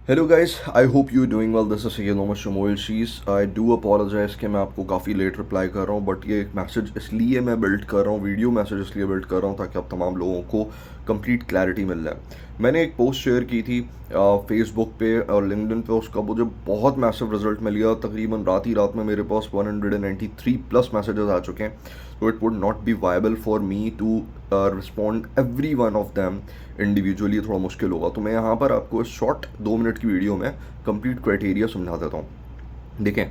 Hello guys, I hope you doing well. This is Syed Mohammad Shamoil Shees. I do apologise कि मैं आपको काफ़ी लेट रिप्लाई कर रहा हूँ, बट ये एक मैसेज इसलिए मैं बिल्ड कर रहा हूँ, वीडियो मैसेज इसलिए बिल्ड कर रहा हूँ ताकि आप तमाम लोगों को कंप्लीट क्लैरिटी मिल जाए। मैंने एक पोस्ट शेयर की थी फेसबुक पे और लिंक्डइन पे, उसका मुझे बहुत मैसिव रिजल्ट मिल गया। तकरीबन रात ही रात में मेरे पास 193 प्लस मैसेजेस आ चुके हैं। तो it would not be viable for me to respond every one of them individually, थोड़ा मुश्किल होगा। तो मैं यहाँ पर आपको शॉर्ट 2 मिनट की वीडियो में कंप्लीट क्राइटेरिया समझा देता हूँ। देखें,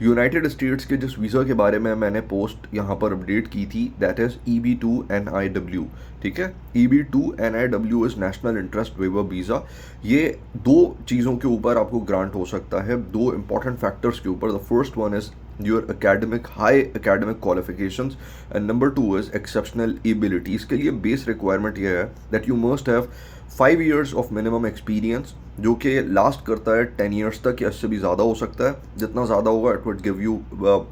यूनाइटेड स्टेट्स के जिस वीज़ा के बारे में मैंने पोस्ट यहाँ पर अपडेट की थी, दैट इज़ EB2 NIW। ठीक है, EB2 NIW is national interest waiver visa. ये दो चीज़ों के ऊपर आपको ग्रांट हो सकता है, दो इंपॉर्टेंट फैक्टर्स के ऊपर। The first one is your academic high academic qualifications and number two is exceptional ability. इसके लिए बेस रिक्वायरमेंट यह है that you must have 5 years of minimum experience, जो कि लास्ट करता है 10 years तक, या इससे भी ज़्यादा हो सकता है। जितना ज़्यादा होगा it would give you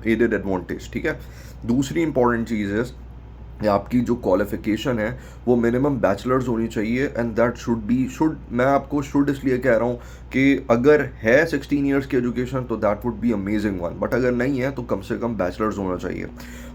added advantage. ठीक है, दूसरी इंपॉर्टेंट चीज़ है आपकी जो क्वालिफिकेशन है वो मिनिमम बैचलर्स होनी चाहिए, एंड दैट शुड मैं आपको शुड इसलिए कह रहा हूँ कि अगर है 16 years की एजुकेशन तो that would be amazing one, but अगर नहीं है तो कम से कम बैचलर्स होना चाहिए।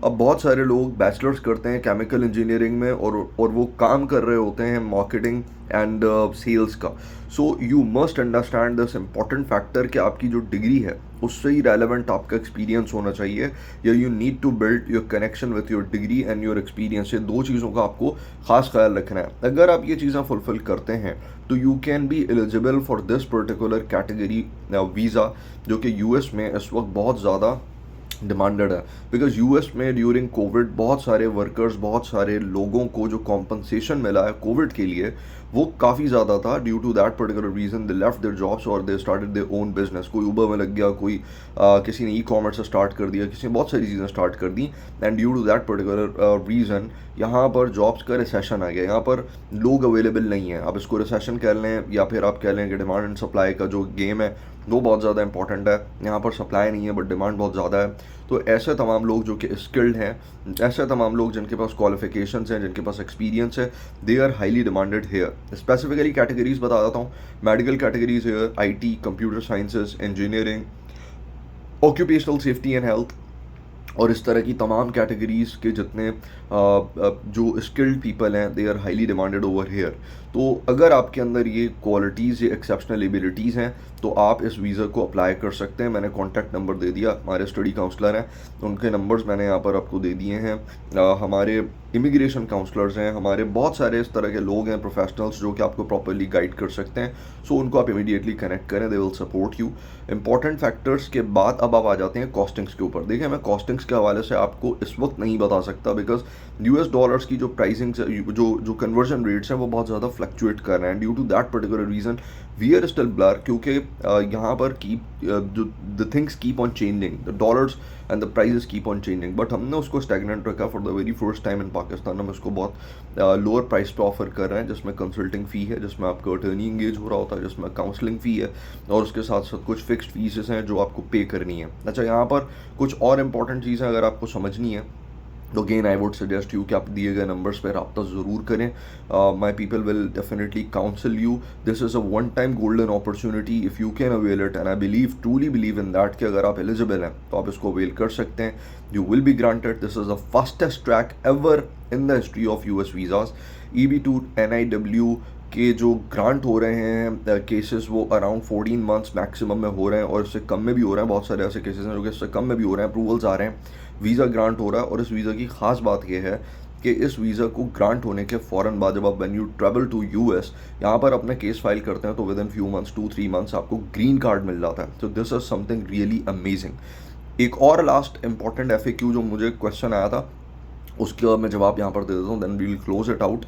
अब बहुत सारे लोग बैचलर्स करते हैं केमिकल इंजीनियरिंग में और वो काम कर रहे होते हैं मार्केटिंग एंड सेल्स का। So you must understand this important factor कि आपकी जो डिग्री है उससे ही रेलेवेंट आपका एक्सपीरियंस होना चाहिए, या you need to build your connection with your degree and your experience. ये दो चीज़ों का आपको खास ख्याल रखना है। अगर आप ये चीज़ें फुलफिल करते हैं तो you can be eligible for this particular category visa, जो कि यूएस में इस वक्त बहुत ज़्यादा डिमांडेड है। बिकॉज यूएस में ड्यूरिंग कोविड बहुत सारे वर्कर्स, बहुत सारे लोगों को जो कॉम्पनसेशन मिला है कोविड के लिए वो काफ़ी ज़्यादा था। Due to that particular reason they left their jobs और they started their own business. कोई ऊबर में लग गया, कोई किसी ने ई-कॉमर्स स्टार्ट कर दिया, किसी ने बहुत सारी चीज़ें स्टार्ट कर दी। And due to that particular reason यहाँ पर जॉब्स का रिसेशन आ गया, यहाँ पर लोग अवेलेबल नहीं है। आप इसको रिसेशन कह लें या फिर आप कह लें कि डिमांड एंड सप्लाई का जो गेम है वो बहुत ज़्यादा इंपॉर्टेंट है। यहाँ पर सप्लाई नहीं है बट डिमांड बहुत ज़्यादा है। तो ऐसे तमाम लोग जो कि स्किल्ड हैं, ऐसे तमाम लोग जिनके पास क्वालिफिकेशंस हैं, जिनके पास एक्सपीरियंस है, they are highly demanded here. Specifically categories बता देता हूँ। Medical categories here, IT, computer sciences, engineering, occupational safety and health, और इस तरह की तमाम कैटेगरीज के जितने जो स्किल्ड पीपल हैं they are highly demanded over here. तो अगर आपके अंदर ये क्वालिटीज़, ये एक्सेप्शनल एबिलिटीज़ हैं तो आप इस वीज़ा को अप्लाई कर सकते हैं। मैंने कॉन्टैक्ट नंबर दे दिया, हमारे स्टडी काउंसलर हैं, उनके नंबर्स मैंने यहाँ पर आपको दे दिए हैं। हमारे इमिग्रेशन काउंसलर्स हैं, हमारे बहुत सारे इस तरह के लोग हैं प्रोफेशनल्स जो कि आपको प्रॉपरली गाइड कर सकते हैं। सो उनको आप इमीडिएटली कनेक्ट करें, they will support you. Important factors के बाद अब आप आ जाते हैं कॉस्टिंग्स के ऊपर। देखिए, मैं कॉस्टिंग्स के हवाले से आपको इस वक्त नहीं बता सकता बिकॉज US डॉलर्स की जो प्राइसिंग जो कन्वर्जन रेट्स हैं वो बहुत ज़्यादा फ्लक्चुएट कर रहे हैं। Due to that particular reason we are still blur, क्योंकि यहाँ पर जो the things keep on changing, the dollars and the prices keep on changing, but हमने उसको स्टैग्नेंट रखा for the very first time in Pakistan. हम उसको बहुत लोअर प्राइस पे ऑफर कर रहे हैं, जिसमें कंसल्टिंग फ़ी है, जिसमें आपका अटर्नी इंगेज हो रहा होता है, जिसमें काउंसलिंग फ़ी है, और उसके साथ साथ कुछ फिक्स्ड फीसेस हैं जो आपको पे करनी है। अच्छा, यहाँ पर कुछ और इंपॉर्टेंट चीज़ें अगर आपको समझनी है तो again I would suggest you कि आप दिए गए नंबर्स पर रब्ता ज़रूर करें। My people will definitely council you. This is a one time golden opportunity if you can avail it, and I believe, truly believe in that कि अगर आप एलिजिबल हैं तो आप इसको अवेल कर सकते हैं। You will be granted. This is the fastest track ever in the history of US visas. EB2 NIW के जो ग्रांट हो रहे हैं केसेस वो अराउंड 14 मंथ्स मैक्सिमम में हो रहे हैं, और इससे कम में भी हो रहे हैं। बहुत सारे ऐसे केसेस हैं जो कि इससे कम में भी हो रहे हैं। अप्रूवल्स आ रहे हैं, वीज़ा ग्रांट हो रहा है। और इस वीज़ा की ख़ास बात यह है कि इस वीज़ा को ग्रांट होने के फ़ौरन बाद जब आप when you travel to US यहाँ पर अपना केस फाइल करते हैं तो within few months, 2-3 months आपको ग्रीन कार्ड मिल जाता है। तो this is something really amazing. एक और लास्ट इंपॉर्टेंट FAQ जो मुझे क्वेश्चन आया था उसका मैं जवाब यहाँ पर दे देता हूँ, then we will close it out.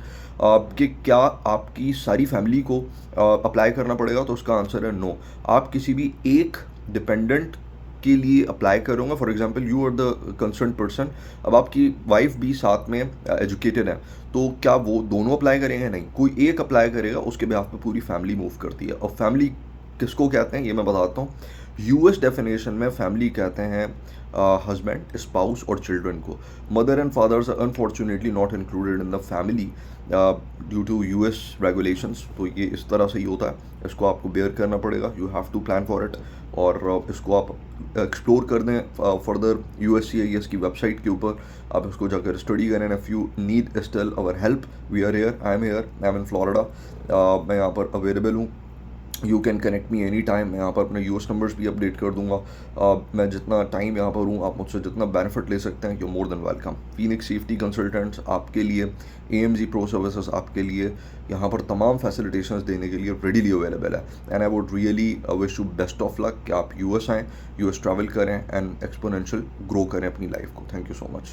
कि क्या आपकी सारी फैमिली को अप्लाई करना पड़ेगा, तो उसका आंसर है नो। आप किसी भी एक डिपेंडेंट के लिए अप्लाई करोगे। For example you are the concern person, अब आपकी वाइफ भी साथ में एजुकेटेड है, तो क्या वो दोनों अप्लाई करेंगे? नहीं, कोई एक अप्लाई करेगा, उसके बिहाफ पे पूरी फैमिली मूव करती है। और फैमिली किसको कहते हैं ये मैं बताता हूँ। यूएस डेफिनेशन में फैमिली कहते हैं हस्बैंड, स्पाउस और चिल्ड्रन को। Mother and fathers are unfortunately not included in the family due to US regulations. तो ये इस तरह से ही होता है, इसको आपको बेयर करना पड़ेगा, you have to plan for it. और इसको आप एक्सप्लोर कर दें फर्दर USCIS की वेबसाइट के ऊपर, आप इसको जाकर स्टडी करें। If you need still our help, we are here, I am in Florida, मैं यहाँ पर अवेलेबल हूँ। You can connect me any time. मैं यहाँ पर अपने यूएस नंबर्स भी अपडेट कर दूंगा। मैं जितना टाइम यहाँ पर हूँ, आप मुझसे जितना बेनिफिट ले सकते हैं, you more than welcome. Phoenix safety consultants आपके लिए, AMG प्रो सर्विसेज आपके लिए यहाँ पर तमाम फैसिलिटेशंस देने के लिए रेडीली अवेलेबल है। And I would really wish you best of luck कि आप US आएँ, US ट्रैवल करें एंड एक्सपोनेंशियल ग्रो करें अपनी लाइफ को। Thank you so much.